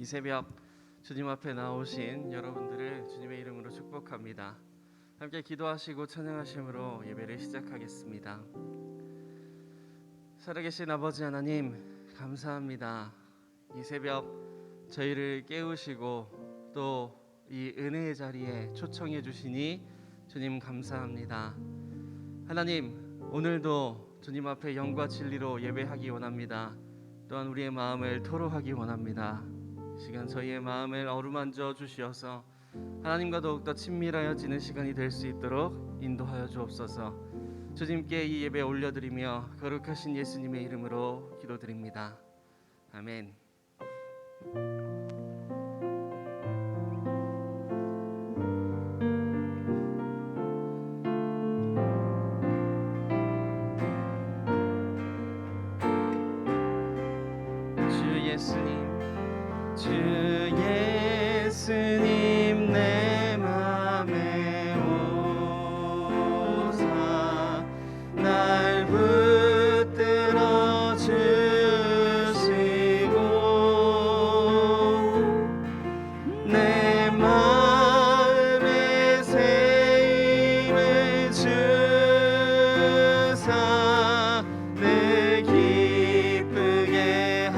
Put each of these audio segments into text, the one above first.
이 새벽 주님 앞에 나오신 여러분들을 주님의 이름으로 축복합니다. 함께 기도하시고 찬양하심으로 예배를 시작하겠습니다. 살아계신 아버지 하나님, 감사합니다. 이 새벽 저희를 깨우시고 또 이 은혜의 자리에 초청해 주시니 주님 감사합니다. 하나님, 오늘도 주님 앞에 영과 진리로 예배하기 원합니다. 또한 우리의 마음을 토로하기 원합니다. 시간 저희의 마음을 어루만져 주시어서 하나님과 더욱더 친밀하여지는 시간이 될 수 있도록 인도하여 주옵소서. 주님께 이 예배 올려드리며 거룩하신 예수님의 이름으로 기도드립니다. 아멘. 주 예수님 내 맘에 오사 날 붙들어 주시고 내 마음에 새 힘을 주사 늘 기쁘게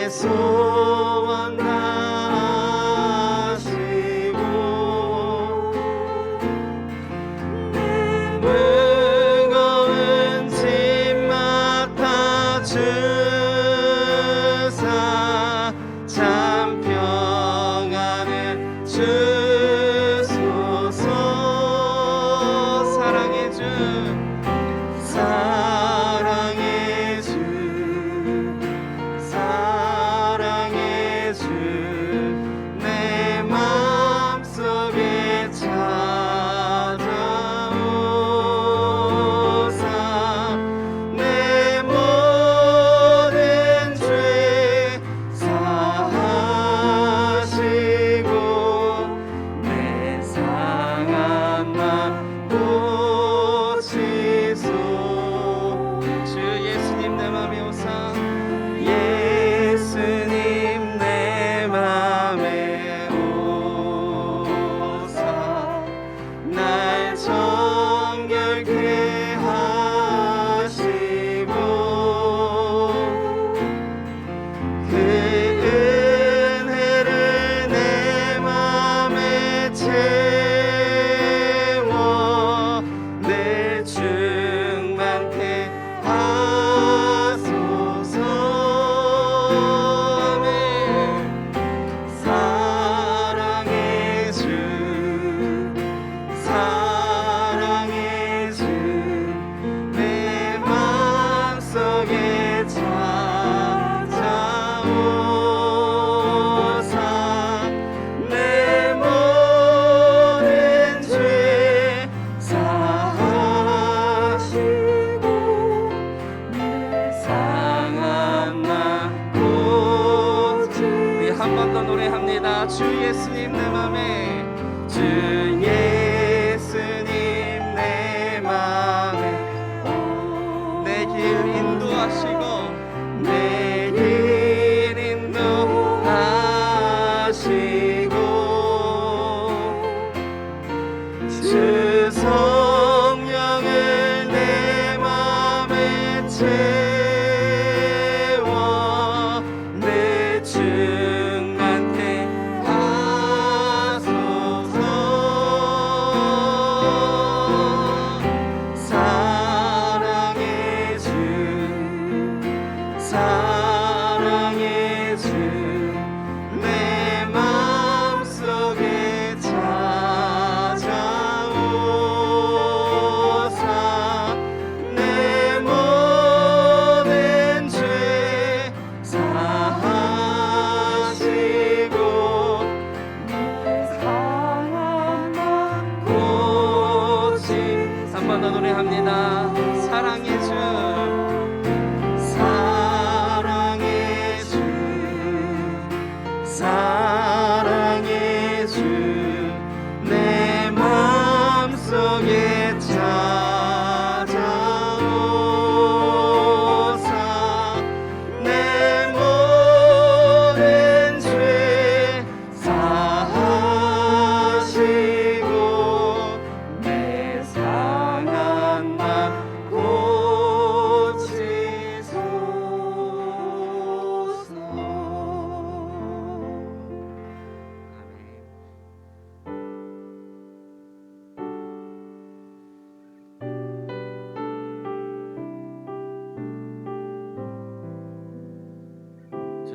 소원 다하시고 무거운 짐 맡아 주사 참 평안을 주소서. 사랑의 주 내 맘속에 찾아오사 내 모든 죄 사하시고 내 상한 맘 고치소. 주 예수님 내 맘에 오사 예수님 내 맘에 오사 날 정결케 하시고 그 은혜를 내 맘에 채워 늘 충만케 하소서. 사랑의 주 내 맘속에 찾아오사 내 모든 죄 사하시고 내 상한 맘 고치. 우리 한 번 더 노래합니다. 주 예수님 내 맘에 주 예수님 내 맘에 내 길 인도하시고 내 길 인도하시고 주 성령을 내 맘에 채워 내 충만케 하소서.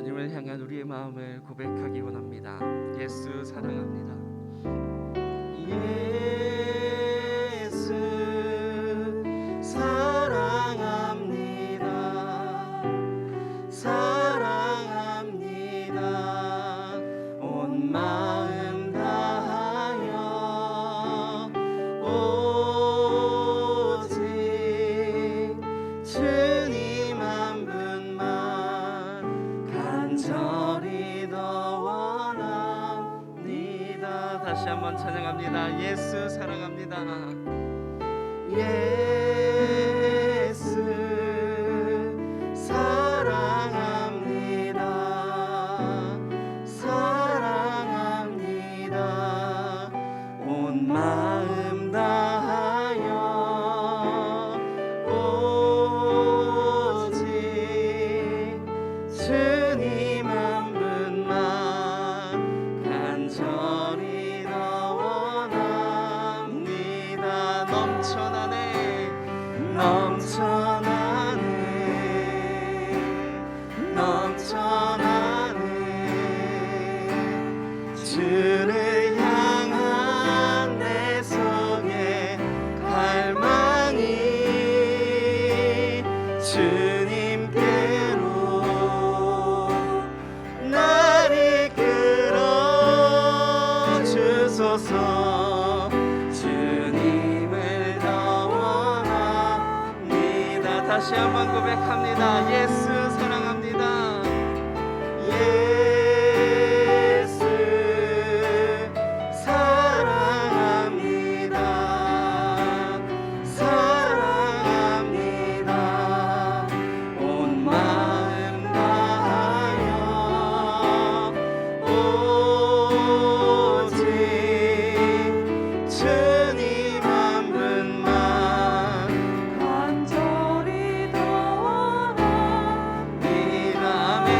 주님을 향한 우리의 마음을 고백하기 원합니다. 예수 사랑합니다. 예수 사랑합니다. 사랑합니다. 온 마음 다하여 오직 주님 한 분만 간절히 더 원합니다. 다시 한번 찬양합니다. 예수 사랑합니다. 예수 사랑합니다. 사랑합니다. 온 마음 다하여 오직 주님 한 분만 간절히 더 원합니다. 넘쳐나네 넘쳐나네 주를 향한 내 속에 갈망이 주님께로 나를 끌어주소서. 주님을 더 원합니다. 다시 한번 고백합니다. 예수 사랑합니다. 예수 사랑합니다. 사랑합니다. 온 마음 다하여 오직 주님 한 분만 간절히 더 원합니다. 아멘.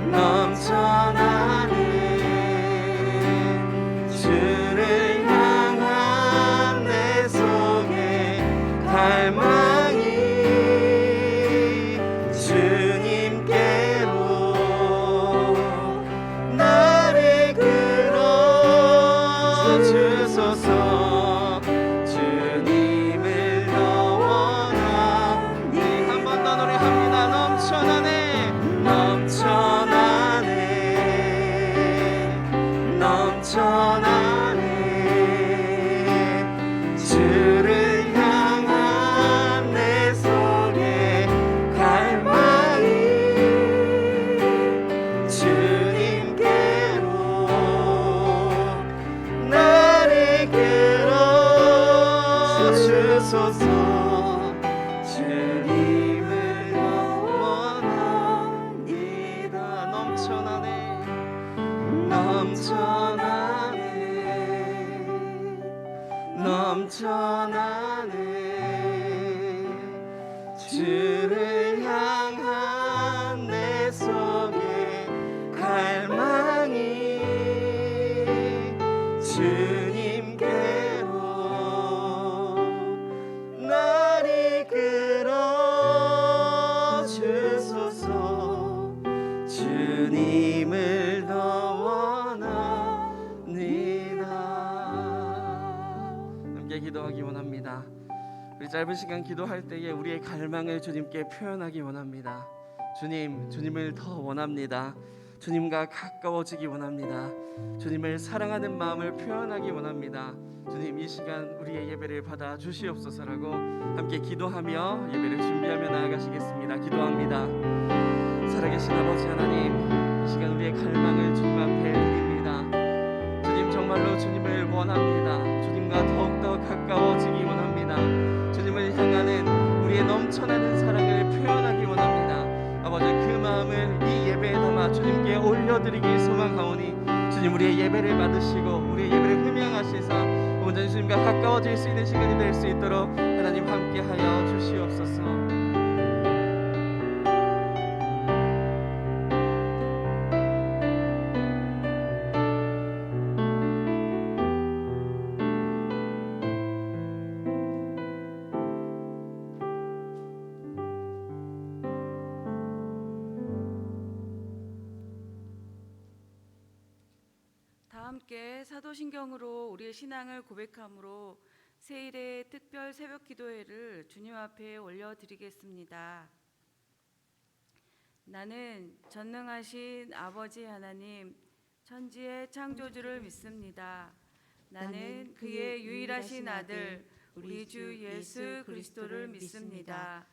넘쳐나네 주를 향한 내 속에 갈망이 주님께로 나를 끌어주소서. 주님을 더 원합니다. 한 번 더 노래합니다. 넘쳐나네 주를 향한 내 속에 갈망이 주님께로 나를 끌어주소서. 주님을 원합니다. 넘쳐나네 주를 향한 내 속에 갈망이 주님께로 나를 끌어주소서. 주님을 더 함께 기도하기 원합니다. 우리 짧은 시간 기도할 때에 우리의 갈망을 주님께 표현하기 원합니다. 주님을 더 원합니다. 주님과 가까워지기 원합니다. 주님을 사랑하는 마음을 표현하기 원합니다. 주님, 이 시간 우리의 예배를 받아 주시옵소서라고 함께 기도하며 예배를 준비하며 나아가시겠습니다. 기도합니다. 살아계신 아버지 하나님, 이 시간 우리의 갈망을 주님 앞에 드립니다. 주님, 정말로 주님을 원합니다. 주님과 더욱더 가까워지기 원합니다. 주님을 향하는 우리의 넘쳐나는 사랑을 표현하기 원합니다. 아버지, 그 마음을 이 예배에 담아 주님께 올려드리기 소망하오니 주님, 우리의 예배를 받으시고 우리의 예배를 흠양하시사 온전히 주님과 가까워질 수 있는 시간이 될 수 있도록 하나님 함께하여 주시옵소서. 사도신경으로 우리의 신앙을 고백함으로 새일의 특별 새벽 기도회를 주님 앞에 올려드리겠습니다. 나는 전능하신 아버지 하나님, 천지의 창조주를 믿습니다. 나는 그의 유일하신 아들, 우리 주 예수 그리스도를 믿습니다.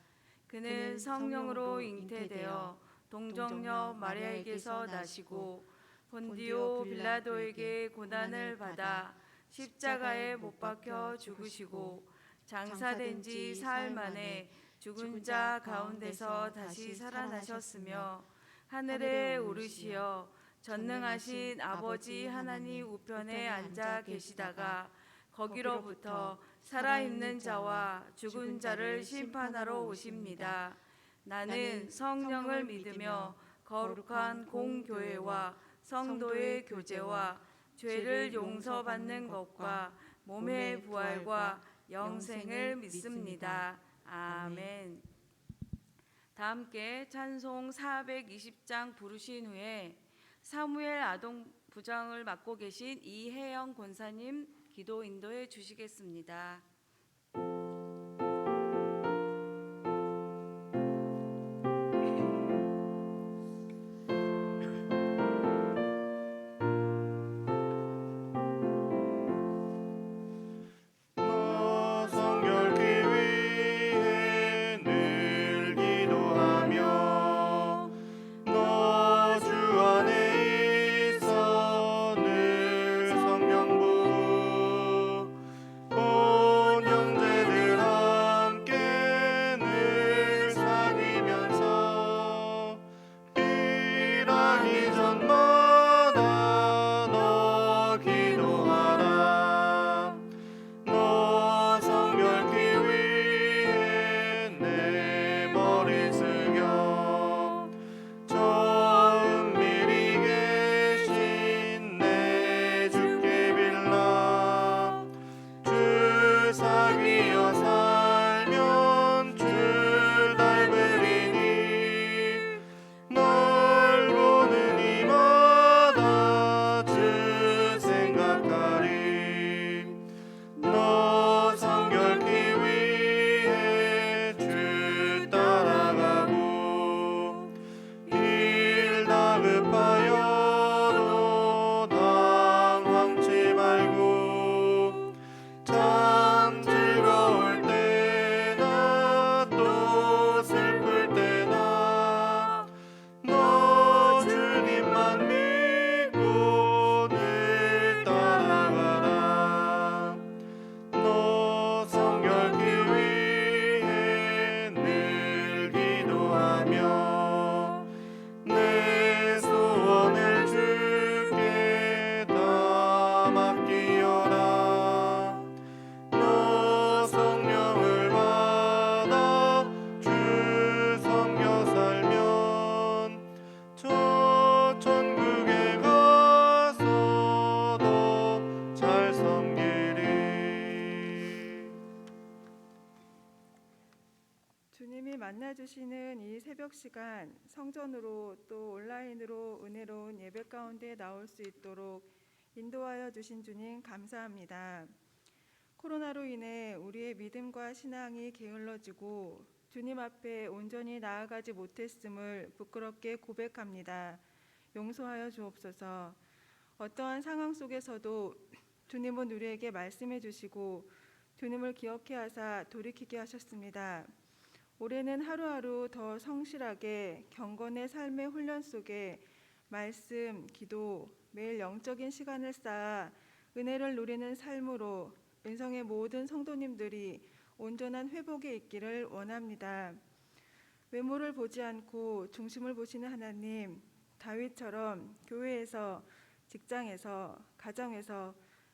그는 성령으로 잉태되어 동정녀 마리아에게서 나시고 본디오 빌라도에게 고난을 받아 십자가에 못 박혀 죽으시고 장사된 지 사흘 만에 죽은 자 가운데서 다시 살아나셨으며 하늘에 오르시어 전능하신 아버지 하나님 우편에 앉아 계시다가 거기로부터 살아있는 자와 죽은 자를 심판하러 오십니다. 나는 성령을 믿으며 거룩한 공교회와 성도의 교제와 죄를 용서받는 것과 몸의 부활과 영생을 믿습니다. 아멘. 다 함께 찬송 420장 부르신 후에 사무엘 아동부장을 맡고 계신 이혜영 권사님 기도 인도해 주시겠습니다. 만나주시는 이 새벽 시간 성전으로 또 온라인으로 은혜로운 예배 가운데 나올 수 있도록 인도하여 주신 주님 감사합니다. 코로나로 인해 우리의 믿음과 신앙이 게을러지고 주님 앞에 온전히 나아가지 못했음을 부끄럽게 고백합니다. 용서하여 주옵소서. 어떠한 상황 속에서도 주님은 우리에게 말씀해 주시고 주님을 기억해 하사 돌이키게 하셨습니다. 올해는 하루하루 더 성실하게 경건의 삶의 훈련 속에 말씀, 기도, 매일 영적인 시간을 쌓아 은혜를 누리는 삶으로 은성의 모든 성도님들이 온전한 회복에 있기를 원합니다. 외모를 보지 않고 중심을 보시는 하나님, 다윗처럼 교회에서, 직장에서, 가정에서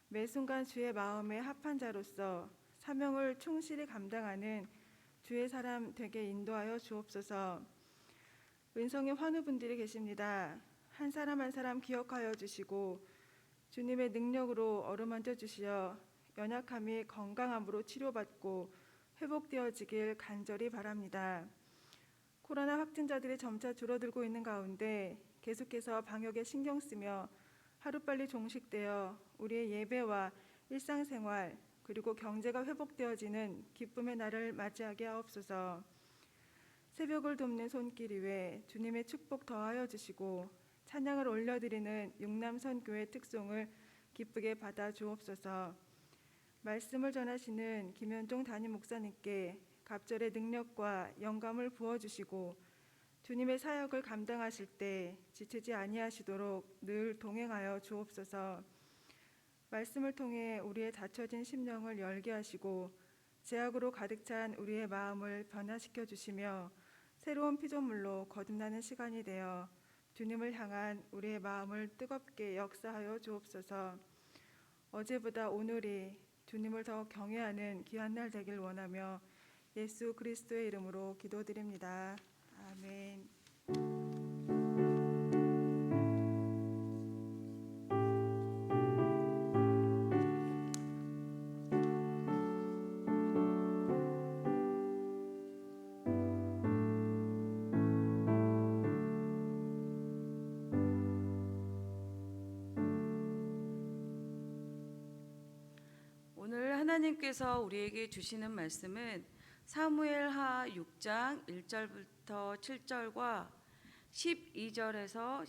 매 순간 주의 마음에 합한 자로서 사명을 충실히 감당하는 주의 사람 되게 인도하여 주옵소서. 은성의 환우분들이 계십니다. 한 사람 한 사람 기억하여 주시고 주님의 능력으로 어루만져 주시어 연약함이 건강함으로 치료받고 회복되어지길 간절히 바랍니다. 코로나 확진자들이 점차 줄어들고 있는 가운데 계속해서 방역에 신경 쓰며 하루빨리 종식되어 우리의 예배와 일상생활 그리고 경제가 회복되어지는 기쁨의 날을 맞이하게 하옵소서. 새벽을 돕는 손길 위에 주님의 축복 더하여 주시고 찬양을 올려드리는 육남선교회 특송을 기쁘게 받아 주옵소서. 말씀을 전하시는 김현종 담임 목사님께 갑절의 능력과 영감을 부어주시고 주님의 사역을 감당하실 때 지치지 아니하시도록 늘 동행하여 주옵소서. 말씀을 통해 우리의 닫혀진 심령을 열게 하시고 죄악으로 가득 찬 우리의 마음을 변화시켜 주시며 새로운 피조물로 거듭나는 시간이 되어 주님을 향한 우리의 마음을 뜨겁게 역사하여 주옵소서. 어제보다 오늘이 주님을 더 경외하는 귀한 날 되길 원하며 예수 그리스도의 이름으로 기도드립니다. 아멘. 오늘 하나님께서 우리에게 주시는 말씀은 사무엘하 6장 1절부터 7절과 12절에서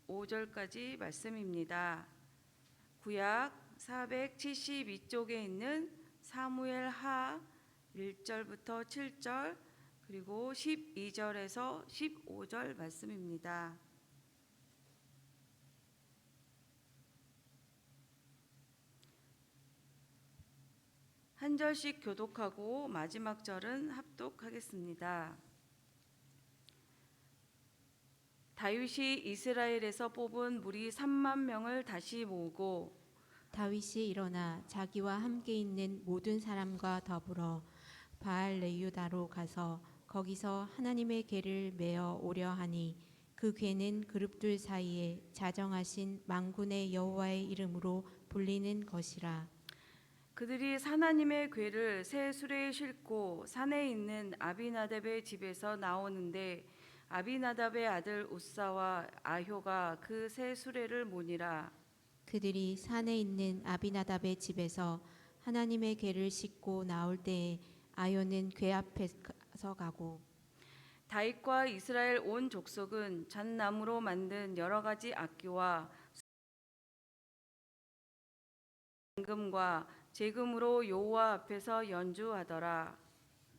15절까지 말씀입니다. 구약 472쪽에 있는 사무엘하 1절부터 7절 그리고 12절에서 15절 말씀입니다. 한 절씩 교독하고 마지막 절은 합독하겠습니다. 다윗이 이스라엘에서 뽑은 무리 3만 명을 다시 모으고 다윗이 일어나 자기와 함께 있는 모든 사람과 더불어 바알 레유다로 가서 거기서 하나님의 궤를 메어 오려 하니 그 궤는 그룹들 사이에 자정하신 만군의 여호와의 이름으로 불리는 것이라. 그들이 하나님의 궤를 새 수레에 싣고 산에 있는 아비나답의 집에서 나오는데 아비나답의 아들 우사와 아효가 그 새 수레를 모니라. 그들이 산에 있는 아비나답의 집에서 하나님의 궤를 싣고 나올 때에 아효는 궤 앞에 서가고 다윗과 이스라엘 온 족속은 잣나무로 만든 여러 가지 악기와 금과 제금으로 여호와 앞에서 연주하더라.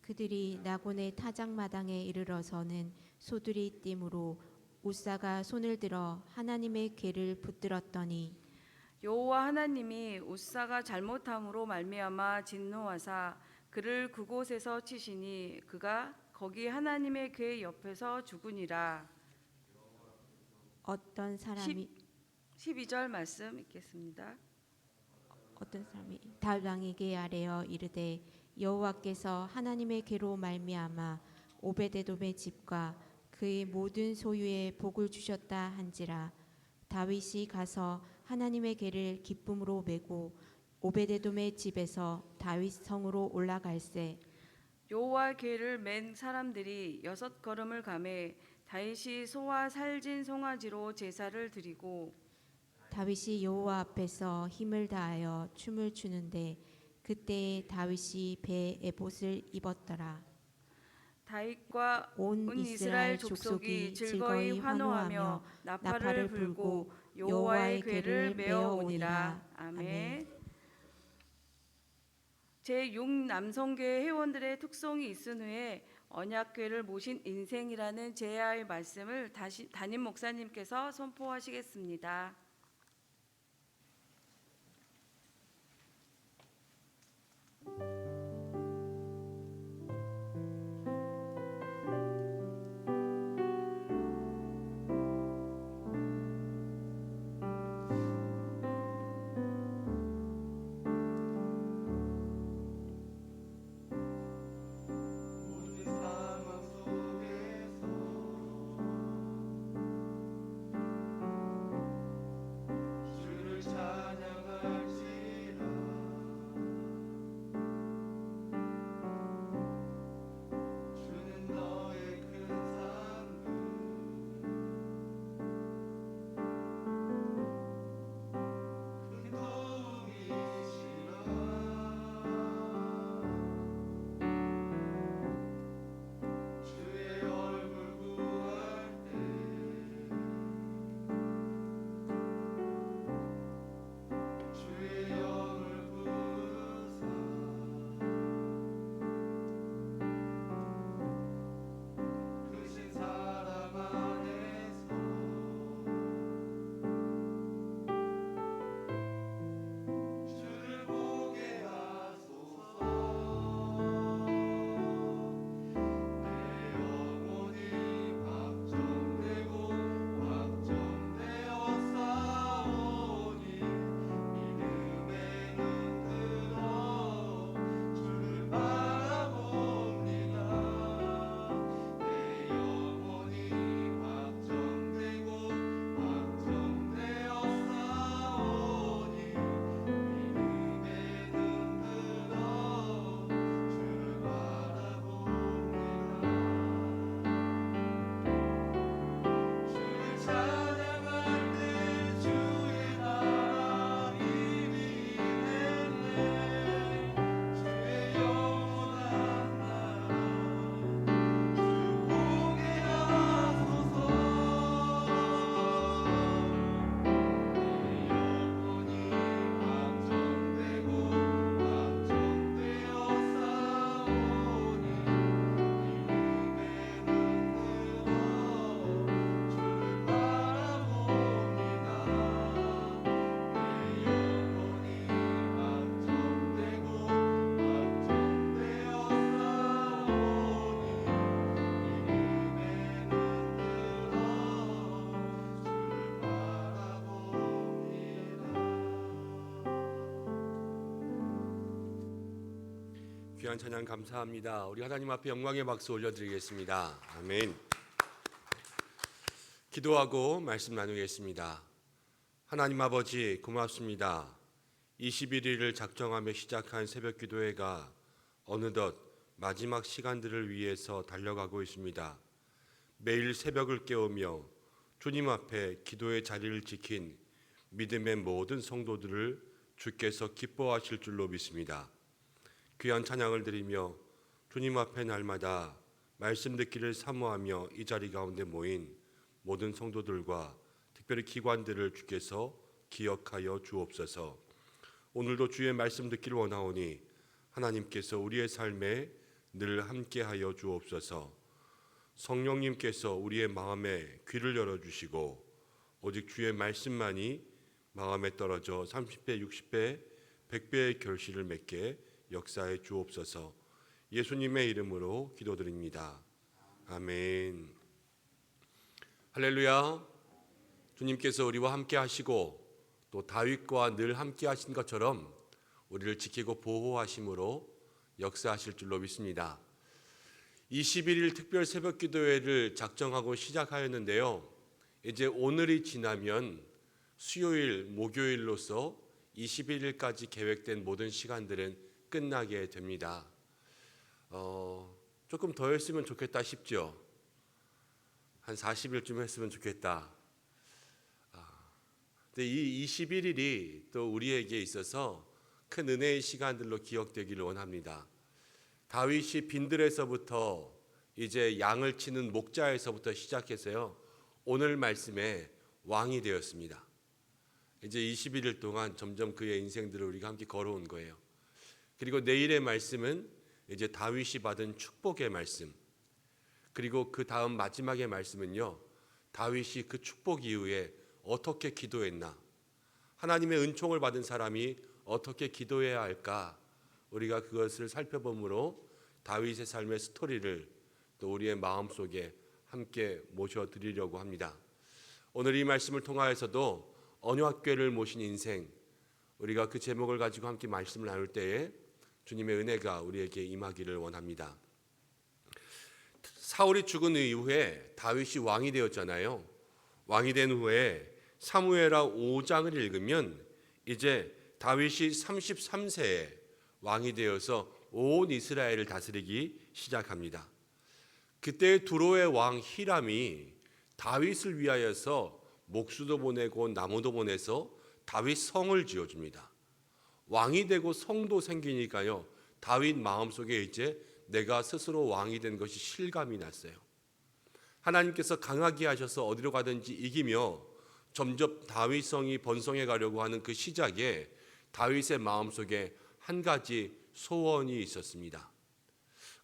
그들이 나곤의 타작마당에 이르러서는 소들이 띠므로 우사가 손을 들어 하나님의 궤를 붙들었더니 여호와 하나님이 우사가 잘못함으로 말미암아 진노하사 그를 그곳에서 치시니 그가 거기 하나님의 궤 옆에서 죽으니라. 어떤 사람이 12절 말씀 읽겠습니다. 다윗왕에게 아뢰어 이르되 여호와께서 하나님의 궤로 말미암아 오베데돔의 집과 그의 모든 소유에 복을 주셨다 한지라. 다윗이 가서 하나님의 궤를 기쁨으로 메고 오베데돔의 집에서 다윗 성으로 올라갈새 여호와 궤를 맨 사람들이 6걸음을 가매 다윗이 소와 살진 송아지로 제사를 드리고 다윗이 여호와 앞에서 힘을 다하여 춤을 추는데 그때에 다윗이 배에 에봇을 입었더라. 다윗과 온 이스라엘 족속이 즐거이 환호하며 나팔을 불고 여호와의 궤를 메어 오니라. 아멘. 제6남성교회 회원들의 특송이 있은 후에 언약궤를 모신 인생이라는 제야의 말씀을 다시 담임 목사님께서 선포하시겠습니다. 귀한 찬양 감사합니다. 우리 하나님 앞에 영광의 박수 올려드리겠습니다. 아멘. 기도하고 말씀 나누겠습니다. 하나님 아버지 고맙습니다. 21일을 작정하며 시작한 새벽 기도회가 어느덧 마지막 시간들을 위해서 달려가고 있습니다. 매일 새벽을 깨우며 주님 앞에 기도의 자리를 지킨 믿음의 모든 성도들을 주께서 기뻐하실 줄로 믿습니다. 귀한 찬양을 드리며 주님 앞에 날마다 말씀 듣기를 사모하며 이 자리 가운데 모인 모든 성도들과 특별히 기관들을 주께서 기억하여 주옵소서. 오늘도 주의 말씀 듣기를 원하오니 하나님께서 우리의 삶에 늘 함께하여 주옵소서. 성령님께서 우리의 마음에 귀를 열어주시고 오직 주의 말씀만이 마음에 떨어져 30배, 60배, 100배의 결실을 맺게 역사해 주옵소서. 예수님의 이름으로 기도드립니다. 아멘. 할렐루야. 주님께서 우리와 함께 하시고 또 다윗과 늘 함께 하신 것처럼 우리를 지키고 보호하심으로 역사하실 줄로 믿습니다. 21일 특별 새벽 기도회를 작정하고 시작하였는데요. 이제 오늘이 지나면 수요일, 목요일로서 21일까지 계획된 모든 시간들은 끝나게 됩니다. 조금 더 했으면 좋겠다 싶죠. 한 40일쯤 했으면 좋겠다. 근데 이 21일이 또 우리에게 있어서 큰 은혜의 시간들로 기억되기를 원합니다. 다윗이 빈들에서부터 이제 양을 치는 목자에서부터 시작해서요. 오늘 말씀에 왕이 되었습니다. 이제 21일 동안 점점 그의 인생들을 우리가 함께 걸어온 거예요. 그리고 내일의 말씀은 이제 다윗이 받은 축복의 말씀. 그리고 그 다음 마지막의 말씀은요. 다윗이 그 축복 이후에 어떻게 기도했나? 하나님의 은총을 받은 사람이 어떻게 기도해야 할까? 우리가 그것을 살펴보므로 다윗의 삶의 스토리를 또 우리의 마음속에 함께 모셔드리려고 합니다. 오늘 이 말씀을 통하여서도 언약궤를 모신 인생, 우리가 그 제목을 가지고 함께 말씀을 나눌 때에 주님의 은혜가 우리에게 임하기를 원합니다. 사울이 죽은 이후에 다윗이 왕이 되었잖아요. 왕이 된 후에 사무엘하 5장을 읽으면 이제 다윗이 33세에 왕이 되어서 온 이스라엘을 다스리기 시작합니다. 그때 두로의 왕 히람이 다윗을 위하여서 목수도 보내고 나무도 보내서 다윗 성을 지어줍니다. 왕이 되고 성도 생기니까요. 다윗 마음속에 이제 내가 스스로 왕이 된 것이 실감이 났어요. 하나님께서 강하게 하셔서 어디로 가든지 이기며 점점 다윗 성이 번성해 가려고 하는 그 시작에 다윗의 마음속에 한 가지 소원이 있었습니다.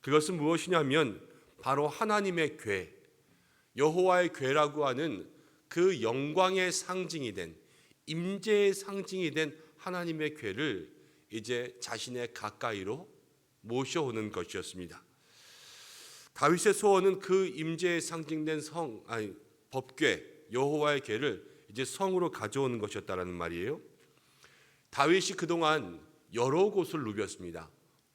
그것은 무엇이냐면 바로 하나님의 궤, 여호와의 궤라고 하는 그 영광의 상징이 된, 임재의 상징이 된 하나님의 궤를 이제 자신의 가까이로 모셔오는 것이었습니다. 다윗의 소원은 그 임재의 상징된 법궤, 여호와의 궤를 이제 성으로 가져오는 것이었다라는 말이에요. 다윗이 그동안 여러 곳을 누볐습니다.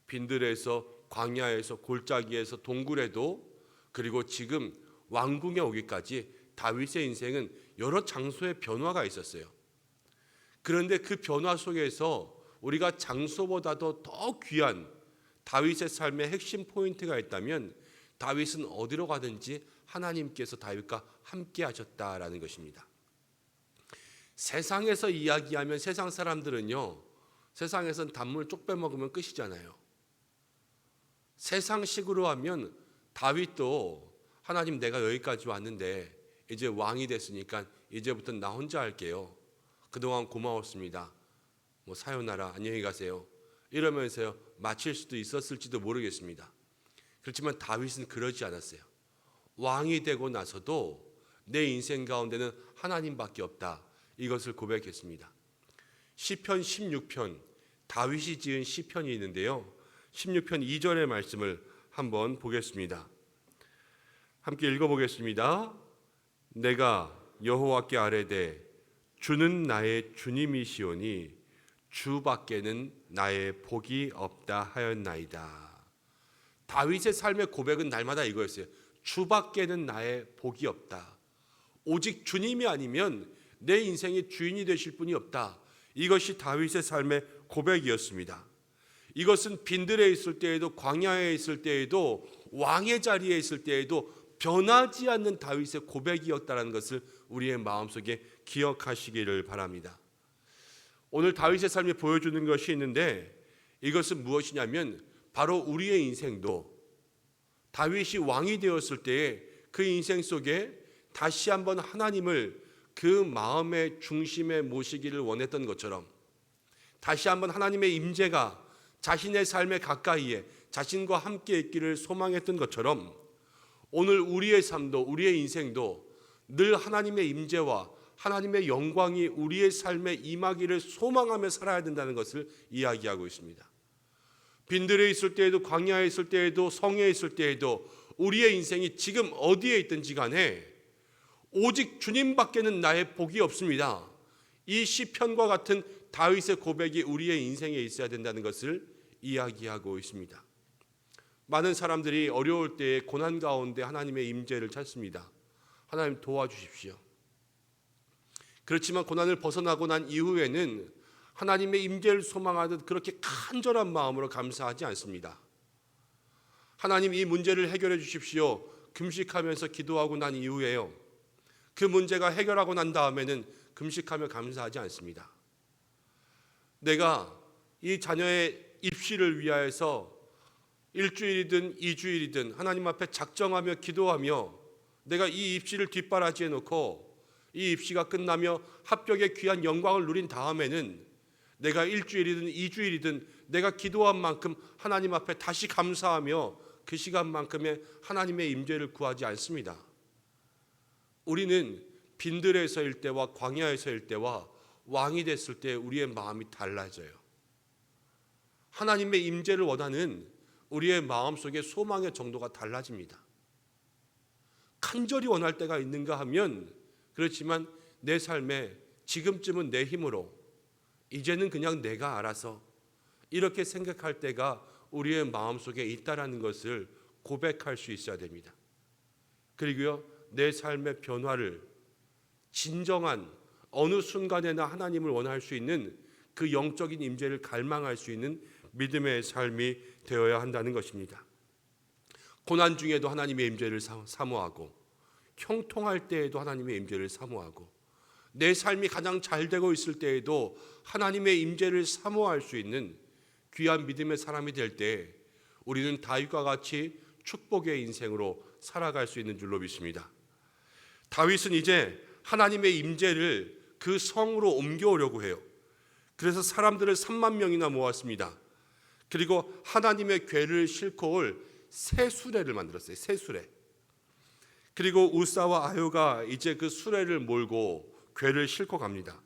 빈들에서, 광야에서, 골짜기에서, 동굴에도, 그리고 지금 왕궁에 오기까지 다윗의 인생은 여러 장소의 변화가 있었어요. 그런데 그 변화 속에서 우리가 장소보다도 더 귀한 다윗의 삶의 핵심 포인트가 있다면 다윗은 어디로 가든지 하나님께서 다윗과 함께 하셨다라는 것입니다. 세상에서 이야기하면 세상 사람들은요, 세상에선 단물 쪽 빼먹으면 끝이잖아요. 세상식으로 하면 다윗도 하나님 내가 여기까지 왔는데 이제 왕이 됐으니까 이제부터 나 혼자 할게요. 그동안 고마웠습니다. 사요나라 안녕히 가세요. 이러면서요 마칠 수도 있었을지도 모르겠습니다. 그렇지만 다윗은 그러지 않았어요. 왕이 되고 나서도 내 인생 가운데는 하나님밖에 없다. 이것을 고백했습니다. 시편 16편, 다윗이 지은 시편이 있는데요. 16편 2절의 말씀을 한번 보겠습니다. 함께 읽어보겠습니다. 내가 여호와께 아뢰되 주는 나의 주님이시오니 주밖에는 나의 복이 없다 하였나이다. 다윗의 삶의 고백은 날마다 이거였어요. 주밖에는 나의 복이 없다. 오직 주님이 아니면 내 인생의 주인이 되실 분이 없다. 이것이 다윗의 삶의 고백이었습니다. 이것은 빈들에 있을 때에도, 광야에 있을 때에도, 왕의 자리에 있을 때에도 변하지 않는 다윗의 고백이었다는 것을 우리의 마음속에 기억하시기를 바랍니다. 오늘 다윗의 삶이 보여주는 것이 있는데, 이것은 무엇이냐면 바로 우리의 인생도 다윗이 왕이 되었을 때에 그 인생 속에 다시 한번 하나님을 그 마음의 중심에 모시기를 원했던 것처럼, 다시 한번 하나님의 임재가 자신의 삶의 가까이에 자신과 함께 있기를 소망했던 것처럼, 오늘 우리의 삶도, 우리의 인생도 늘 하나님의 임재와 하나님의 영광이 우리의 삶에 임하기를 소망하며 살아야 된다는 것을 이야기하고 있습니다. 빈들에 있을 때에도, 광야에 있을 때에도, 성에 있을 때에도 우리의 인생이 지금 어디에 있든지 간에 오직 주님밖에는 나의 복이 없습니다. 이 시편과 같은 다윗의 고백이 우리의 인생에 있어야 된다는 것을 이야기하고 있습니다. 많은 사람들이 어려울 때에 고난 가운데 하나님의 임재를 찾습니다. 하나님 도와주십시오. 그렇지만 고난을 벗어나고 난 이후에는 하나님의 임재를 소망하듯 그렇게 간절한 마음으로 감사하지 않습니다. 하나님, 이 문제를 해결해 주십시오. 금식하면서 기도하고 난 이후에요, 그 문제가 해결하고 난 다음에는 금식하며 감사하지 않습니다. 내가 이 자녀의 입시를 위하여서 일주일이든 2주일이든 하나님 앞에 작정하며 기도하며 내가 이 입시를 뒷바라지해 놓고 이 입시가 끝나며 합격의 귀한 영광을 누린 다음에는 내가 일주일이든 2주일이든 내가 기도한 만큼 하나님 앞에 다시 감사하며 그 시간만큼의 하나님의 임재를 구하지 않습니다. 우리는 빈들에서일 때와 광야에서일 때와 왕이 됐을 때 우리의 마음이 달라져요. 하나님의 임재를 원하는 우리의 마음속의 소망의 정도가 달라집니다. 간절히 원할 때가 있는가 하면 그렇지만 내 삶에 지금쯤은 내 힘으로, 이제는 그냥 내가 알아서, 이렇게 생각할 때가 우리의 마음속에 있다라는 것을 고백할 수 있어야 됩니다. 그리고요, 내 삶의 변화를 진정한 어느 순간에나 하나님을 원할 수 있는 그 영적인 임재를 갈망할 수 있는 믿음의 삶이 되어야 한다는 것입니다. 고난 중에도 하나님의 임재를 사모하고, 형통할 때에도 하나님의 임재를 사모하고, 내 삶이 가장 잘 되고 있을 때에도 하나님의 임재를 사모할 수 있는 귀한 믿음의 사람이 될 때 우리는 다윗과 같이 축복의 인생으로 살아갈 수 있는 줄로 믿습니다. 다윗은 이제 하나님의 임재를 그 성으로 옮겨오려고 해요. 그래서 사람들을 3만 명이나 모았습니다. 그리고 하나님의 궤를 싣고 올 새 수레를 만들었어요. 새 수레. 그리고 우사와 아효가 이제 그 수레를 몰고 궤를 싣고 갑니다.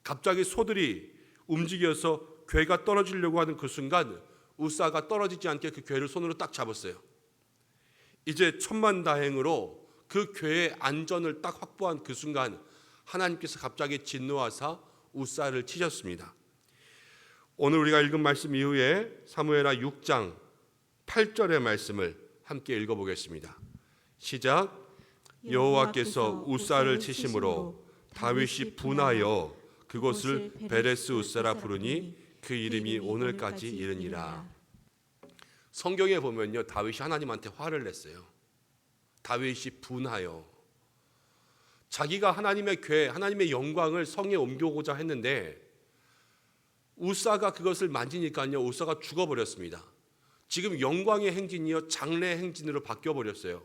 갑자기 소들이 움직여서 궤가 떨어지려고 하는 그 순간 우사가 떨어지지 않게 그 궤를 손으로 딱 잡았어요. 이제 천만다행으로 그 궤의 안전을 딱 확보한 그 순간 하나님께서 갑자기 진노하사 우사를 치셨습니다. 오늘 우리가 읽은 말씀 이후에 사무엘하 6장 8절의 말씀을 함께 읽어보겠습니다. 시작. 여호와께서 우사를 치심으로 다윗이 분하여 그곳을 베레스 우사라 부르니 그 이름이 오늘까지 이르니라. 성경에 보면요, 다윗이 하나님한테 화를 냈어요. 다윗이 분하여 자기가 하나님의 궤, 하나님의 영광을 성에 옮겨오고자 했는데 우사가 그것을 만지니까요, 우사가 죽어버렸습니다. 지금 영광의 행진이요 장래의 행진으로 바뀌어버렸어요.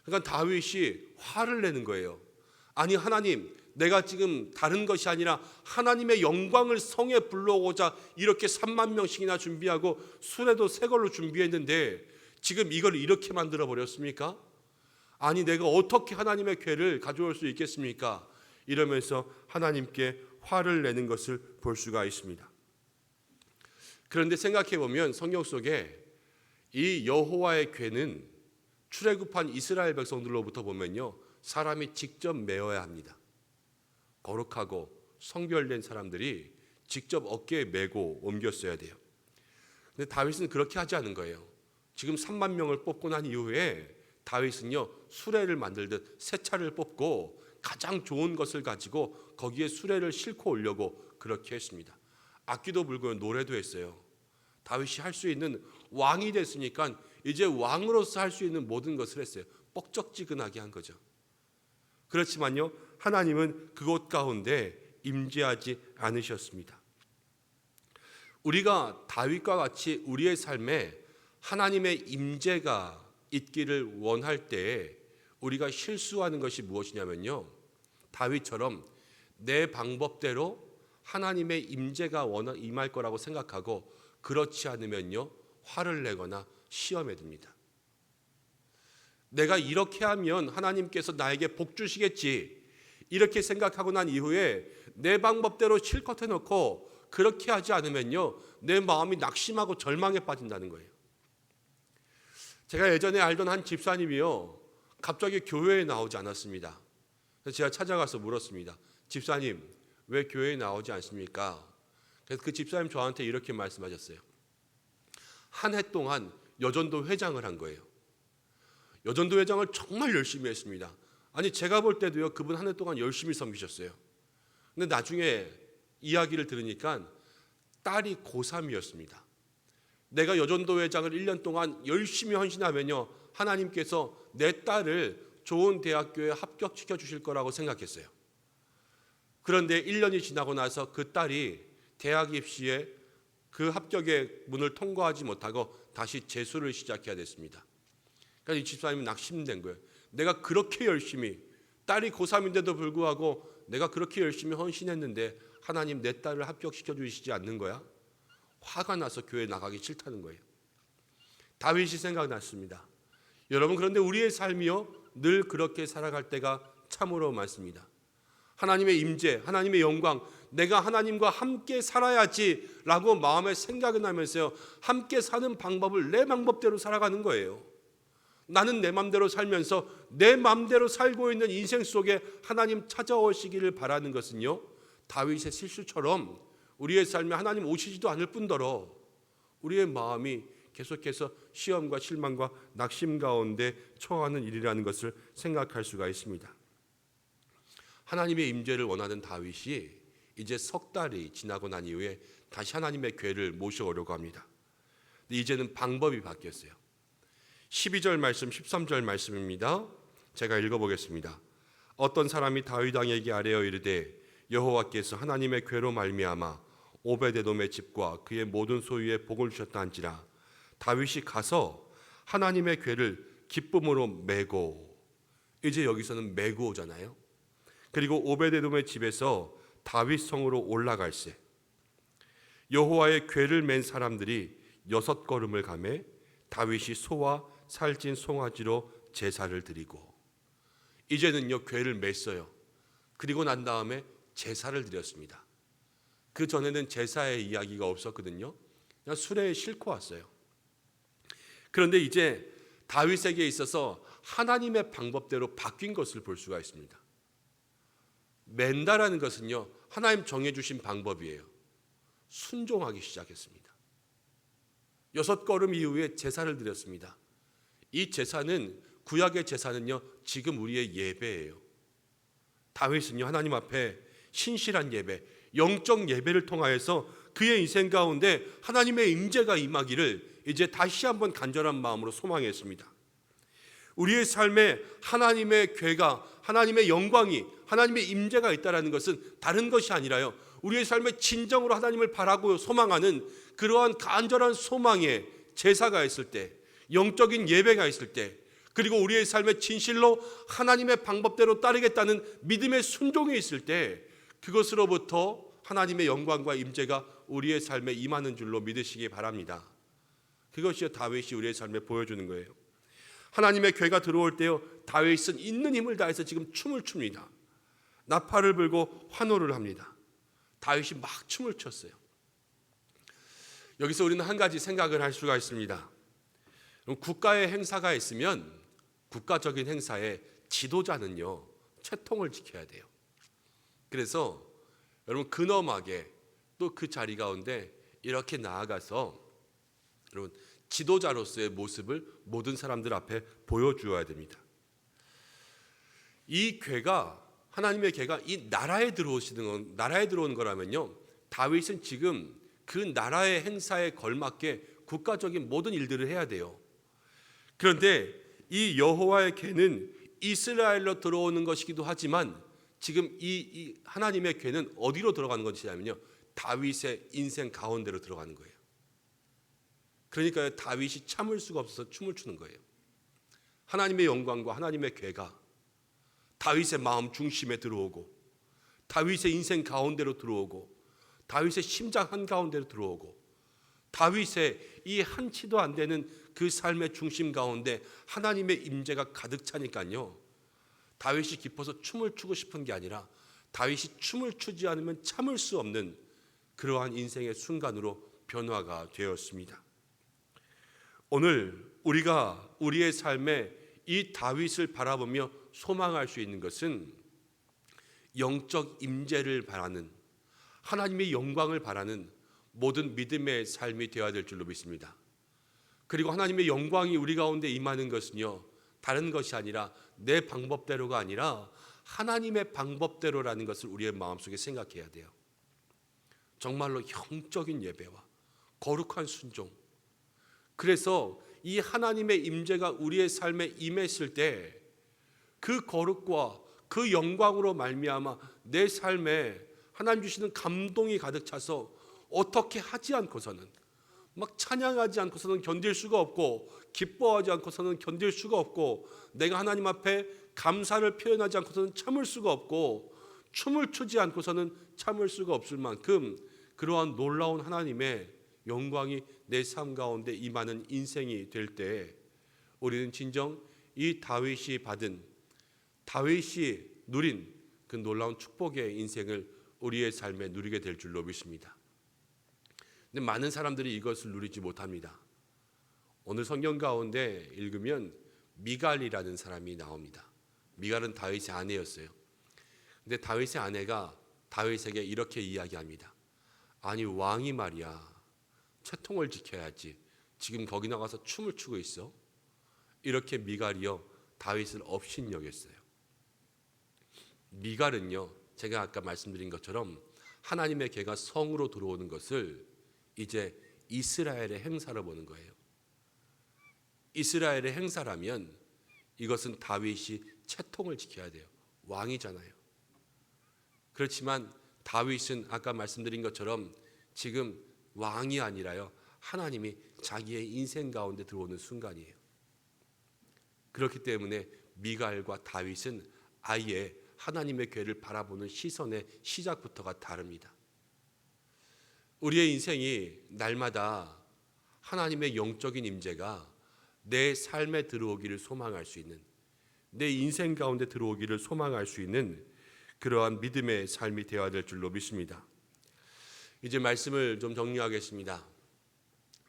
그러니까 다윗이 화를 내는 거예요. 아니 하나님, 내가 지금 다른 것이 아니라 하나님의 영광을 성에 불러오고자 이렇게 3만 명씩이나 준비하고 수레도 새 걸로 준비했는데 지금 이걸 이렇게 만들어 버렸습니까? 아니 내가 어떻게 하나님의 궤를 가져올 수 있겠습니까? 이러면서 하나님께 화를 내는 것을 볼 수가 있습니다. 그런데 생각해 보면 성경 속에 이 여호와의 궤는 출애굽한 이스라엘 백성들로부터 보면요, 사람이 직접 메어야 합니다. 거룩하고 성별된 사람들이 직접 어깨에 메고 옮겼어야 돼요. 근데 다윗은 그렇게 하지 않은 거예요. 지금 3만 명을 뽑고 난 이후에 다윗은요 수레를 만들듯 새 차를 뽑고 가장 좋은 것을 가지고 거기에 수레를 싣고 오려고 그렇게 했습니다. 악기도 불고 노래도 했어요. 다윗이 할 수 있는 왕이 됐으니까 이제 왕으로서 할 수 있는 모든 것을 했어요. 뻑적지근하게 한 거죠. 그렇지만요 하나님은 그곳 가운데 임재하지 않으셨습니다. 우리가 다윗과 같이 우리의 삶에 하나님의 임재가 있기를 원할 때 우리가 실수하는 것이 무엇이냐면요 다윗처럼 내 방법대로 하나님의 임재가 임할 거라고 생각하고 그렇지 않으면요 화를 내거나 시험에 듭니다. 내가 이렇게 하면 하나님께서 나에게 복 주시겠지 이렇게 생각하고 난 이후에 내 방법대로 실컷 해놓고 그렇게 하지 않으면요 내 마음이 낙심하고 절망에 빠진다는 거예요. 제가 예전에 알던 한 집사님이요 갑자기 교회에 나오지 않았습니다. 그래서 제가 찾아가서 물었습니다. 집사님 왜 교회에 나오지 않습니까? 그래서 그 집사님 저한테 이렇게 말씀하셨어요. 한 해 동안 여전도 회장을 한 거예요. 여전도 회장을 정말 열심히 했습니다. 아니 제가 볼 때도요 그분 한 해 동안 열심히 섬기셨어요. 근데 나중에 이야기를 들으니까 딸이 고3이었습니다. 내가 여전도 회장을 1년 동안 열심히 헌신하면요 하나님께서 내 딸을 좋은 대학교에 합격시켜 주실 거라고 생각했어요. 그런데 1년이 지나고 나서 그 딸이 대학 입시에 그 합격의 문을 통과하지 못하고 다시 재수를 시작해야 됐습니다. 그러니까 이 집사님은 낙심된 거예요. 내가 그렇게 열심히 딸이 고3인데도 불구하고 내가 그렇게 열심히 헌신했는데 하나님 내 딸을 합격시켜 주시지 않는 거야? 화가 나서 교회 나가기 싫다는 거예요. 다윗이 생각났습니다. 여러분 그런데 우리의 삶이요 늘 그렇게 살아갈 때가 참으로 많습니다. 하나님의 임재, 하나님의 영광, 내가 하나님과 함께 살아야지라고 마음에 생각이 나면서요 함께 사는 방법을 내 방법대로 살아가는 거예요. 나는 내 맘대로 살면서 내 맘대로 살고 있는 인생 속에 하나님 찾아오시기를 바라는 것은요 다윗의 실수처럼 우리의 삶에 하나님 오시지도 않을 뿐더러 우리의 마음이 계속해서 시험과 실망과 낙심 가운데 처하는 일이라는 것을 생각할 수가 있습니다. 하나님의 임재를 원하는 다윗이 이제 석 달이 지나고 난 이후에 다시 하나님의 궤를 모셔오려고 합니다. 근데 이제는 방법이 바뀌었어요. 12절 말씀, 13절 말씀입니다. 제가 읽어보겠습니다. 어떤 사람이 다윗 왕에게 아뢰어 이르되 여호와께서 하나님의 궤로 말미암아 오베데돔의 집과 그의 모든 소유에 복을 주셨다 한지라 다윗이 가서 하나님의 궤를 기쁨으로 메고 이제 여기서는 메고 오잖아요. 그리고 오베데돔의 집에서 다윗 성으로 올라갈새 여호와의 궤를 맨 사람들이 6걸음을 가매 다윗이 소와 살찐 송아지로 제사를 드리고 이제는요 궤를 맸어요. 그리고 난 다음에 제사를 드렸습니다. 그 전에는 제사의 이야기가 없었거든요. 그냥 수레에 싣고 왔어요. 그런데 이제 다윗에게 있어서 하나님의 방법대로 바뀐 것을 볼 수가 있습니다. 맨다라는 것은요 하나님 정해주신 방법이에요. 순종하기 시작했습니다. 6걸음 이후에 제사를 드렸습니다. 이 제사는 구약의 제사는요 지금 우리의 예배예요. 다윗은요 하나님 앞에 신실한 예배, 영적 예배를 통하여서 그의 인생 가운데 하나님의 임재가 임하기를 이제 다시 한번 간절한 마음으로 소망했습니다. 우리의 삶에 하나님의 궤가, 하나님의 영광이, 하나님의 임재가 있다는 것은 다른 것이 아니라요 우리의 삶에 진정으로 하나님을 바라고 소망하는 그러한 간절한 소망의 제사가 있을 때, 영적인 예배가 있을 때, 그리고 우리의 삶에 진실로 하나님의 방법대로 따르겠다는 믿음의 순종이 있을 때 그것으로부터 하나님의 영광과 임재가 우리의 삶에 임하는 줄로 믿으시기 바랍니다. 그것이 다윗이 우리의 삶에 보여주는 거예요. 하나님의 궤가 들어올 때요 다윗은 있는 힘을 다해서 지금 춤을 춥니다. 나팔을 불고 환호를 합니다. 다윗이 막 춤을 췄어요. 여기서 우리는 한 가지 생각을 할 수가 있습니다. 국가의 행사가 있으면 국가적인 행사에 지도자는요 채통을 지켜야 돼요. 그래서 여러분 근엄하게 또 그 자리 가운데 이렇게 나아가서 여러분 지도자로서의 모습을 모든 사람들 앞에 보여주어야 됩니다. 이 궤가, 하나님의 궤가 이 나라에 들어오는 거라면요, 다윗은 지금 그 나라의 행사에 걸맞게 국가적인 모든 일들을 해야 돼요. 그런데 이 여호와의 궤는 이스라엘로 들어오는 것이기도 하지만 지금 이 하나님의 궤는 어디로 들어가는 것이냐면요, 다윗의 인생 가운데로 들어가는 거예요. 그러니까 다윗이 참을 수가 없어서 춤을 추는 거예요. 하나님의 영광과 하나님의 궤가 다윗의 마음 중심에 들어오고, 다윗의 인생 가운데로 들어오고, 다윗의 심장 한가운데로 들어오고, 다윗의 이 한치도 안 되는 그 삶의 중심 가운데 하나님의 임재가 가득 차니까요, 다윗이 깊어서 춤을 추고 싶은 게 아니라 다윗이 춤을 추지 않으면 참을 수 없는 그러한 인생의 순간으로 변화가 되었습니다. 오늘 우리가 우리의 삶에 이 다윗을 바라보며 소망할 수 있는 것은 영적 임재를 바라는, 하나님의 영광을 바라는 모든 믿음의 삶이 되어야 될 줄로 믿습니다. 그리고 하나님의 영광이 우리 가운데 임하는 것은요, 다른 것이 아니라 내 방법대로가 아니라 하나님의 방법대로라는 것을 우리의 마음속에 생각해야 돼요. 정말로 영적인 예배와 거룩한 순종, 그래서 이 하나님의 임재가 우리의 삶에 임했을 때 그 거룩과 그 영광으로 말미암아 내 삶에 하나님 주시는 감동이 가득 차서 어떻게 하지 않고서는, 막 찬양하지 않고서는 견딜 수가 없고, 기뻐하지 않고서는 견딜 수가 없고, 내가 하나님 앞에 감사를 표현하지 않고서는 참을 수가 없고, 춤을 추지 않고서는 참을 수가 없을 만큼 그러한 놀라운 하나님의 영광이 내 삶 가운데 임하는 인생이 될 때 우리는 진정 이 다윗이 누린 그 놀라운 축복의 인생을 우리의 삶에 누리게 될 줄로 믿습니다. 근데 많은 사람들이 이것을 누리지 못합니다. 오늘 성경 가운데 읽으면 미갈이라는 사람이 나옵니다. 미갈은 다윗의 아내였어요. 근데 다윗의 아내가 다윗에게 이렇게 이야기합니다. 아니, 왕이 말이야, 채통을 지켜야지, 지금 거기 나가서 춤을 추고 있어? 이렇게 미갈이요 다윗을 업신여겼어요. 미갈은요, 제가 아까 말씀드린 것처럼 하나님의 궤가 성으로 들어오는 것을 이제 이스라엘의 행사로 보는 거예요. 이스라엘의 행사라면 이것은 다윗이 채통을 지켜야 돼요. 왕이잖아요. 그렇지만 다윗은 아까 말씀드린 것처럼 지금 왕이 아니라요, 하나님이 자기의 인생 가운데 들어오는 순간이에요. 그렇기 때문에 미갈과 다윗은 아예 하나님의 궤를 바라보는 시선의 시작부터가 다릅니다. 우리의 인생이 날마다 하나님의 영적인 임재가 내 삶에 들어오기를 소망할 수 있는, 내 인생 가운데 들어오기를 소망할 수 있는 그러한 믿음의 삶이 되어야 될 줄로 믿습니다. 이제 말씀을 좀 정리하겠습니다.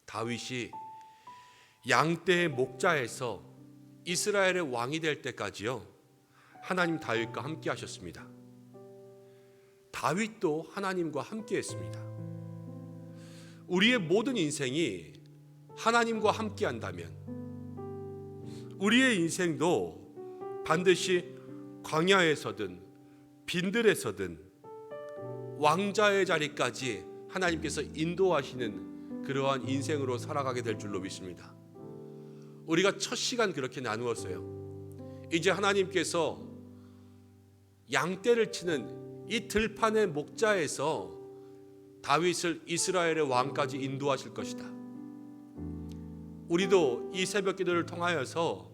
다윗이 양떼의 목자에서 이스라엘의 왕이 될 때까지요, 하나님 다윗과 함께 하셨습니다. 다윗도 하나님과 함께 했습니다. 우리의 모든 인생이 하나님과 함께 한다면 우리의 인생도 반드시 광야에서든 빈들에서든 왕자의 자리까지 하나님께서 인도하시는 그러한 인생으로 살아가게 될 줄로 믿습니다. 우리가 첫 시간 그렇게 나누었어요. 이제 하나님께서 양떼를 치는 이 들판의 목자에서 다윗을 이스라엘의 왕까지 인도하실 것이다. 우리도 이 새벽 기도를 통하여서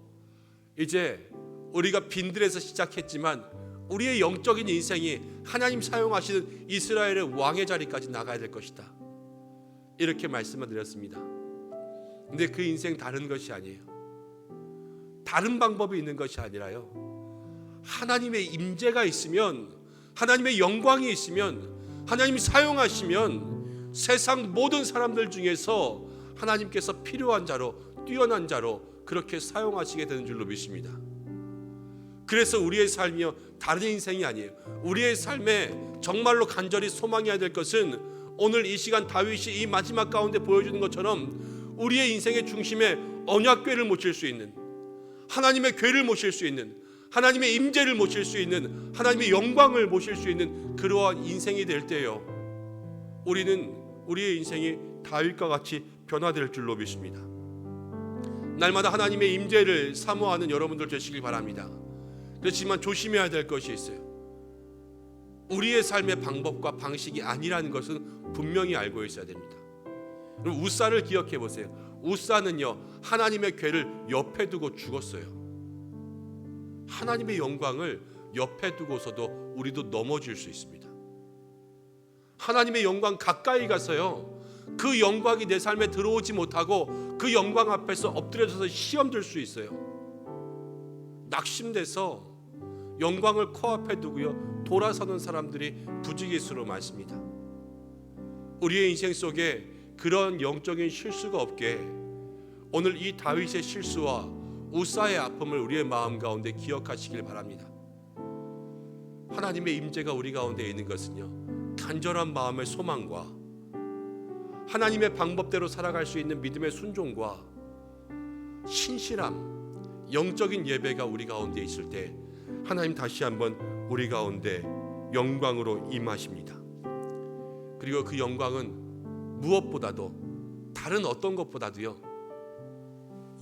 이제 우리가 빈들에서 시작했지만 우리의 영적인 인생이 하나님 사용하시는 이스라엘의 왕의 자리까지 나가야 될 것이다. 이렇게 말씀을 드렸습니다. 근데 그 인생 다른 것이 아니에요. 다른 방법이 있는 것이 아니라요, 하나님의 임재가 있으면, 하나님의 영광이 있으면, 하나님이 사용하시면 세상 모든 사람들 중에서 하나님께서 필요한 자로, 뛰어난 자로 그렇게 사용하시게 되는 줄로 믿습니다. 그래서 우리의 삶이요 다른 인생이 아니에요. 우리의 삶에 정말로 간절히 소망해야 될 것은 오늘 이 시간 다윗이 이 마지막 가운데 보여주는 것처럼 우리의 인생의 중심에 언약궤를 모실 수 있는, 하나님의 궤를 모실 수 있는, 하나님의 임재를 모실 수 있는, 하나님의 영광을 모실 수 있는 그러한 인생이 될 때요, 우리는 우리의 인생이 다윗과 같이 변화될 줄로 믿습니다. 날마다 하나님의 임재를 사모하는 여러분들 되시길 바랍니다. 그렇지만 조심해야 될 것이 있어요. 우리의 삶의 방법과 방식이 아니라는 것은 분명히 알고 있어야 됩니다. 우사를 기억해 보세요. 우사는요, 하나님의 궤를 옆에 두고 죽었어요. 하나님의 영광을 옆에 두고서도 우리도 넘어질 수 있습니다. 하나님의 영광 가까이 가서요, 그 영광이 내 삶에 들어오지 못하고 그 영광 앞에서 엎드려져서 시험 들 수 있어요. 낙심돼서 영광을 코앞에 두고요, 돌아서는 사람들이 부지기수로 많습니다. 우리의 인생 속에 그런 영적인 실수가 없게 오늘 이 다윗의 실수와 우사의 아픔을 우리의 마음 가운데 기억하시길 바랍니다. 하나님의 임재가 우리 가운데 있는 것은요, 간절한 마음의 소망과 하나님의 방법대로 살아갈 수 있는 믿음의 순종과 신실함, 영적인 예배가 우리 가운데 있을 때 하나님 다시 한번 우리 가운데 영광으로 임하십니다. 그리고 그 영광은 무엇보다도, 다른 어떤 것보다도요,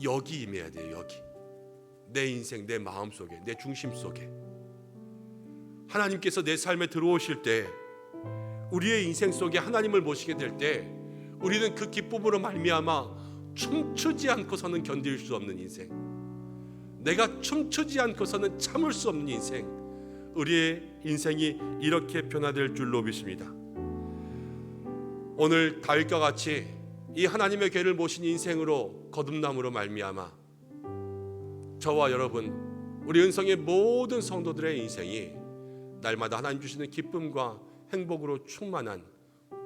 여기 임해야 돼요. 여기, 내 인생, 내 마음 속에, 내 중심 속에 하나님께서 내 삶에 들어오실 때, 우리의 인생 속에 하나님을 모시게 될 때, 우리는 그 기쁨으로 말미암아 춤추지 않고서는 견딜 수 없는 인생, 내가 춤추지 않고서는 참을 수 없는 인생, 우리의 인생이 이렇게 변화될 줄로 믿습니다. 오늘 다윗과 같이 이 하나님의 궤를 모신 인생으로 거듭남으로 말미암아 저와 여러분, 우리 은성의 모든 성도들의 인생이 날마다 하나님 주시는 기쁨과 행복으로 충만한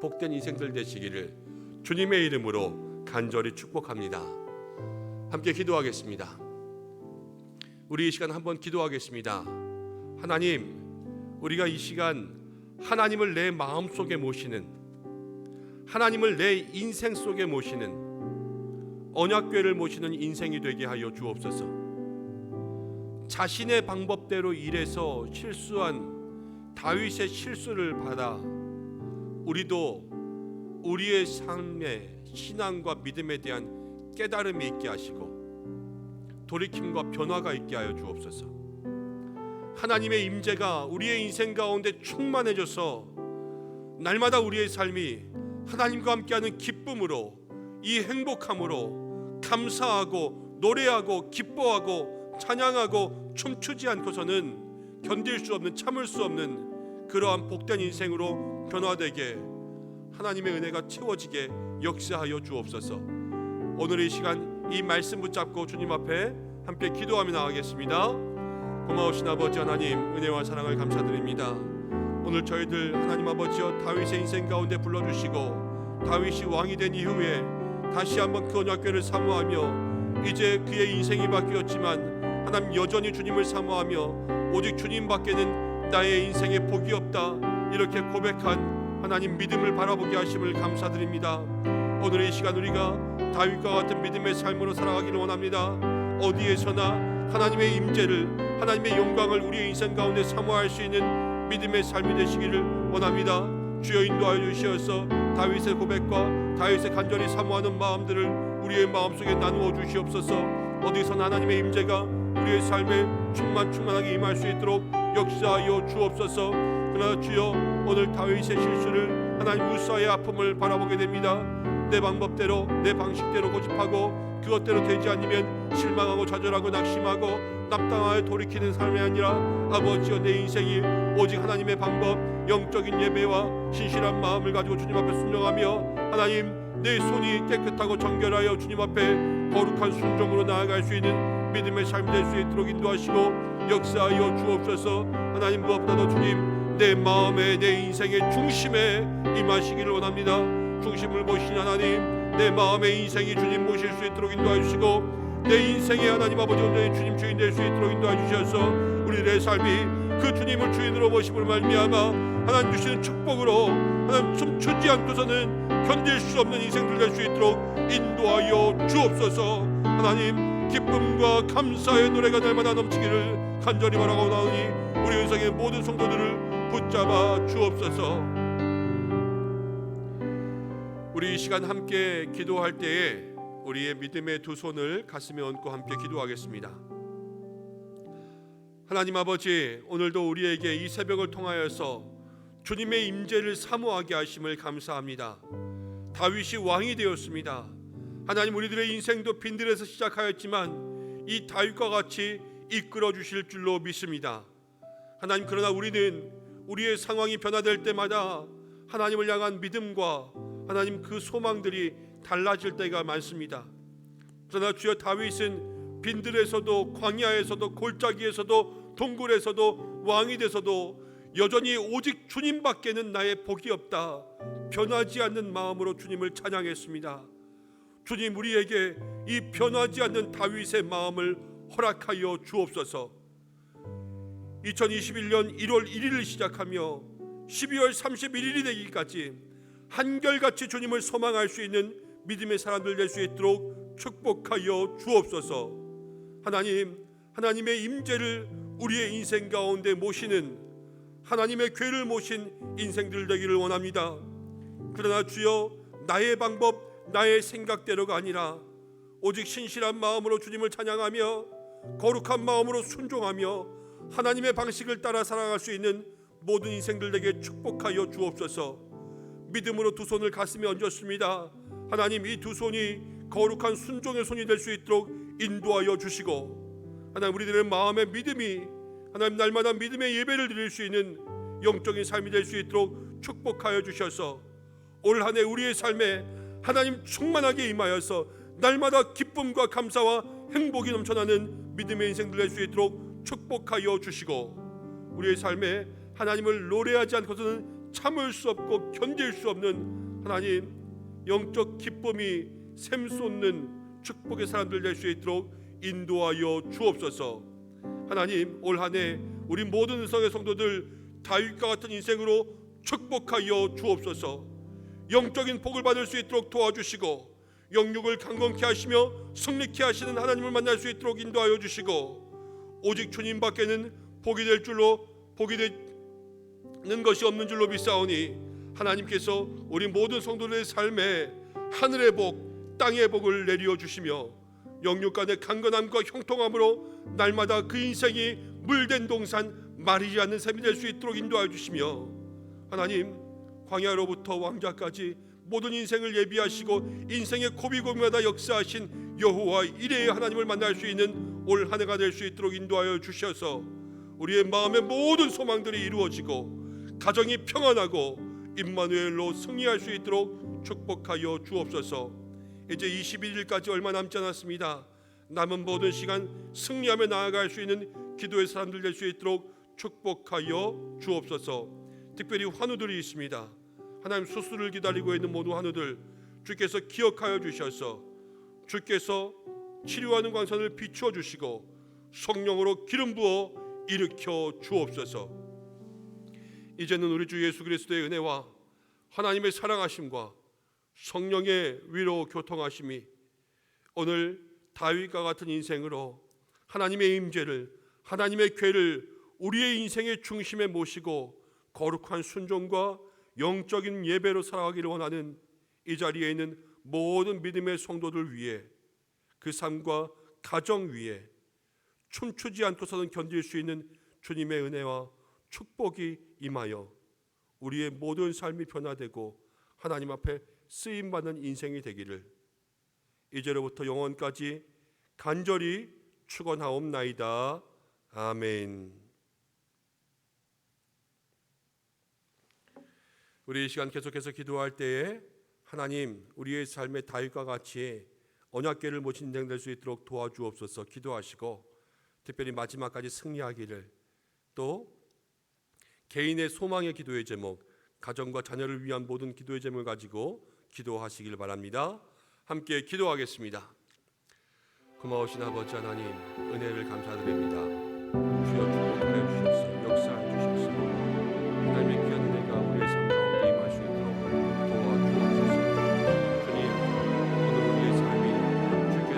복된 인생들 되시기를 주님의 이름으로 간절히 축복합니다. 함께 기도하겠습니다. 우리 이 시간 한번 기도하겠습니다. 하나님, 우리가 이 시간 하나님을 내 마음속에 모시는, 하나님을 내 인생 속에 모시는 언약궤를 모시는 인생이 되게 하여 주옵소서. 자신의 방법대로 일해서 실수한 다윗의 실수를 받아 우리도 우리의 삶의 신앙과 믿음에 대한 깨달음이 있게 하시고 돌이킴과 변화가 있게 하여 주옵소서. 하나님의 임재가 우리의 인생 가운데 충만해져서 날마다 우리의 삶이 하나님과 함께하는 기쁨으로, 이 행복함으로 감사하고 노래하고 기뻐하고 찬양하고 춤추지 않고서는 견딜 수 없는, 참을 수 없는 그러한 복된 인생으로 변화되게 하나님의 은혜가 채워지게 역사하여 주옵소서. 오늘 이 시간 이 말씀 붙잡고 주님 앞에 함께 기도하며 나가겠습니다. 고마우신 아버지 하나님, 은혜와 사랑을 감사드립니다. 오늘 저희들 하나님 아버지여 다윗의 인생 가운데 불러주시고 다윗이 왕이 된 이후에 다시 한번 그 언약궤를 사모하며 이제 그의 인생이 바뀌었지만 하나님 여전히 주님을 사모하며 오직 주님밖에는 나의 인생에 복이 없다, 이렇게 고백한 하나님 믿음을 바라보게 하심을 감사드립니다. 오늘 이 시간 우리가 다윗과 같은 믿음의 삶으로 살아가기를 원합니다. 어디에서나 하나님의 임재를, 하나님의 영광을 우리의 인생 가운데 사모할 수 있는 믿음의 삶이 되시기를 원합니다. 주여 인도하여 주시어서 다윗의 고백과 다윗의 간절히 사모하는 마음들을 우리의 마음속에 나누어 주시옵소서. 어디서나 하나님의 임재가 우리의 삶에 충만하게 임할 수 있도록 역사하여 주옵소서. 그러나 주여, 오늘 다윗의 실수를, 하나님 우사의 아픔을 바라보게 됩니다. 내 방법대로, 내 방식대로 고집하고 그것대로 되지 않으면 실망하고 좌절하고 낙심하고 납당하여 돌이키는 삶이 아니라 아버지여, 내 인생이 오직 하나님의 방법, 영적인 예배와 신실한 마음을 가지고 주님 앞에 순종하며 하나님, 내 손이 깨끗하고 정결하여 주님 앞에 거룩한 순종으로 나아갈 수 있는 믿음의 삶이 될 수 있도록 인도하시고 역사하여 주옵소서. 하나님, 무엇보다도 주님, 내 마음에, 내 인생의 중심에 임하시기를 원합니다. 중심을 모신 하나님, 내 마음의 인생이 주님 모실 수 있도록 인도해 주시고 내 인생의 하나님 아버지 온전히 주님 주인 될 수 있도록 인도해 주셔서 우리의 삶이 그 주님을 주인으로 모심을 말미암아 하나님 주시는 축복으로 하나님 춤추지 않고서는 견딜 수 없는 인생들 될 수 있도록 인도하여 주옵소서. 하나님, 기쁨과 감사의 노래가 날마다 넘치기를 간절히 바라고 나오니 우리 은성의 모든 성도들을 붙잡아 주옵소서. 우리 이 시간 함께 기도할 때에 우리의 믿음의 두 손을 가슴에 얹고 함께 기도하겠습니다. 하나님 아버지, 오늘도 우리에게 이 새벽을 통하여서 주님의 임재를 사모하게 하심을 감사합니다. 다윗이 왕이 되었습니다. 하나님, 우리들의 인생도 빈들에서 시작하였지만 이 다윗과 같이 이끌어 주실 줄로 믿습니다. 하나님, 그러나 우리는 우리의 상황이 변화될 때마다 하나님을 향한 믿음과 하나님 그 소망들이 달라질 때가 많습니다. 그러나 주여, 다윗은 빈들에서도 광야에서도 골짜기에서도 동굴에서도 왕이 돼서도 여전히 오직 주님밖에는 나의 복이 없다, 변하지 않는 마음으로 주님을 찬양했습니다. 주님, 우리에게 이 변하지 않는 다윗의 마음을 허락하여 주옵소서. 2021년 1월 1일을 시작하며 12월 31일이 되기까지 한결같이 주님을 소망할 수 있는 믿음의 사람들 될 수 있도록 축복하여 주옵소서. 하나님, 하나님의 임재를 우리의 인생 가운데 모시는, 하나님의 궤를 모신 인생들 되기를 원합니다. 그러나 주여, 나의 방법, 나의 생각대로가 아니라 오직 신실한 마음으로 주님을 찬양하며 거룩한 마음으로 순종하며 하나님의 방식을 따라 살아갈 수 있는 모든 인생들 되게 축복하여 주옵소서. 믿음으로 두 손을 가슴에 얹었습니다. 하나님, 이 두 손이 거룩한 순종의 손이 될 수 있도록 인도하여 주시고, 하나님, 우리들의 마음의 믿음이 하나님 날마다 믿음의 예배를 드릴 수 있는 영적인 삶이 될 수 있도록 축복하여 주셔서 올 한 해 우리의 삶에 하나님 충만하게 임하여서 날마다 기쁨과 감사와 행복이 넘쳐나는 믿음의 인생들 될 수 있도록 축복하여 주시고, 우리의 삶에 하나님을 노래하지 않고서는 참을 수 없고 견딜 수 없는 하나님 영적 기쁨이 샘솟는 축복의 사람들 될 수 있도록 인도하여 주옵소서. 하나님, 올 한 해 우리 모든 은성의 성도들 다윗과 같은 인생으로 축복하여 주옵소서. 영적인 복을 받을 수 있도록 도와주시고, 영육을 강건케 하시며 승리케 하시는 하나님을 만날 수 있도록 인도하여 주시고, 오직 주님밖에는 복이 될 줄로, 복이 되는 것이 없는 줄로 믿사오니 하나님께서 우리 모든 성도들의 삶에 하늘의 복, 땅의 복을 내리어 주시며 영육 간의 강건함과 형통함으로 날마다 그 인생이 물된 동산, 마르지 않는 샘이 될 수 있도록 인도하여 주시며, 하나님, 광야로부터 왕자까지 모든 인생을 예비하시고 인생의 고비고비마다 역사하신 여호와 이레의 하나님을 만날 수 있는 올 한 해가 될 수 있도록 인도하여 주셔서 우리의 마음의 모든 소망들이 이루어지고 가정이 평안하고 임마누엘로 승리할 수 있도록 축복하여 주옵소서. 이제 21일까지 얼마 남지 않았습니다. 남은 모든 시간 승리하며 나아갈 수 있는 기도의 사람들 될 수 있도록 축복하여 주옵소서. 특별히 환우들이 있습니다. 하나님, 수술을 기다리고 있는 모든 환우들 주께서 기억하여 주셔서 주께서 치료하는 광선을 비추어 주시고 성령으로 기름 부어 일으켜 주옵소서. 이제는 우리 주 예수 그리스도의 은혜와 하나님의 사랑하심과 성령의 위로 교통하심이 오늘 다윗과 같은 인생으로 하나님의 임재를, 하나님의 궤를 우리의 인생의 중심에 모시고 거룩한 순종과 영적인 예배로 살아가기를 원하는 이 자리에 있는 모든 믿음의 성도들 위해, 그 삶과 가정 위에 춤추지 않고서는 견딜 수 있는 주님의 은혜와 축복이 임하여 우리의 모든 삶이 변화되고 하나님 앞에 쓰임받는 인생이 되기를 이제로부터 영원까지 간절히 축원하옵나이다. 아멘. 우리 이 시간 계속해서 기도할 때에 하나님, 우리의 삶의 다윗과 같이 언약궤를 모신 인생 될 수 있도록 도와주옵소서 기도하시고, 특별히 마지막까지 승리하기를, 또 개인의 소망의 기도의 제목, 가정과 자녀를 위한 모든 기도의 제목을 가지고 기도하시길 바랍니다. 함께 기도하겠습니다. 고마우신 아버지 하나님, 은혜를 감사드립니다. 주여 축복하여 주셔서 역사해 주셔서